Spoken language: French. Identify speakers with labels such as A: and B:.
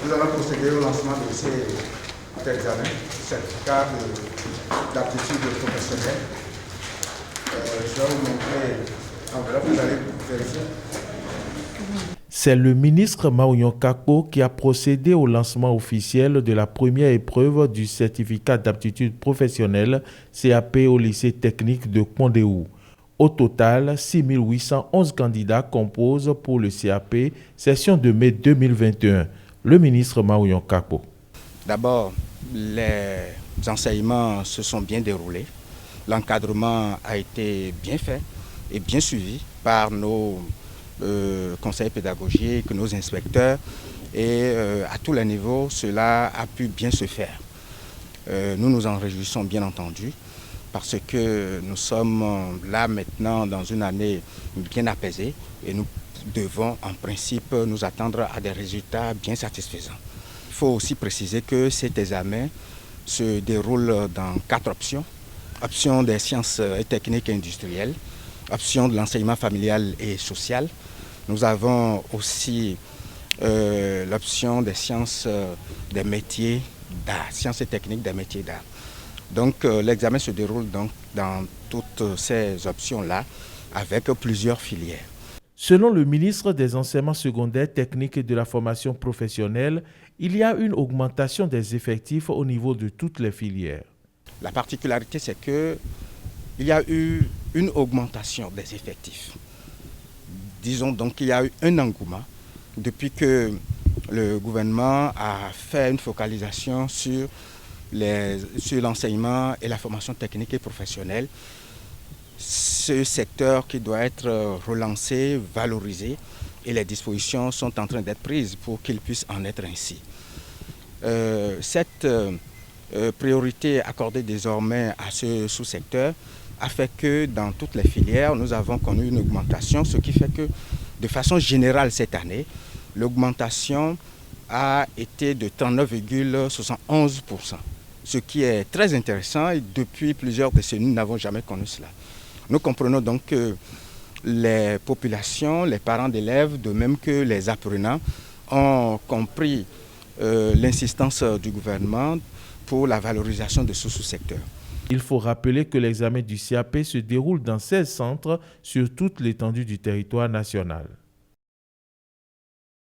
A: Nous allons procéder au lancement de cet examen, certificat d'aptitude professionnelle. Je vais vous montrer l'enveloppe, vous allez vérifier.
B: C'est le ministre Maouyon Kako qui a procédé au lancement officiel de la première épreuve du certificat d'aptitude professionnelle CAP au lycée technique de Kondéou. Au total, 6 811 candidats composent pour le CAP session de mai 2021. Le ministre Maouyon Kako.
C: D'abord, les enseignements se sont bien déroulés. L'encadrement a été bien fait et bien suivi par nos conseils pédagogiques, nos inspecteurs, et à tous les niveaux, cela a pu bien se faire. Nous nous en réjouissons bien entendu, parce que nous sommes là maintenant dans une année bien apaisée et nous devons en principe nous attendre à des résultats bien satisfaisants. Il faut aussi préciser que cet examen se déroule dans 4 options. Option des sciences et techniques industrielles, option de l'enseignement familial et social. Nous avons aussi l'option des sciences des métiers d'art, sciences et techniques des métiers d'art. Donc l'examen se déroule donc dans toutes ces options-là avec plusieurs filières.
B: Selon le ministre des Enseignements secondaires, techniques et de la formation professionnelle, il y a une augmentation des effectifs au niveau de toutes les filières.
C: La particularité, c'est qu'il y a eu une augmentation des effectifs. Disons donc qu'il y a eu un engouement depuis que le gouvernement a fait une focalisation sur l'enseignement et la formation technique et professionnelle. Ce secteur qui doit être relancé, valorisé, et les dispositions sont en train d'être prises pour qu'il puisse en être ainsi. Cette priorité accordée désormais à ce sous-secteur a fait que dans toutes les filières, nous avons connu une augmentation, ce qui fait que de façon générale cette année, l'augmentation a été de 39,71%, ce qui est très intéressant et depuis plusieurs décennies, nous n'avons jamais connu cela. Nous comprenons donc que les populations, les parents d'élèves, de même que les apprenants, ont compris l'insistance du gouvernement pour la valorisation de ce sous-secteur.
B: Il faut rappeler que l'examen du CAP se déroule dans 16 centres sur toute l'étendue du territoire national.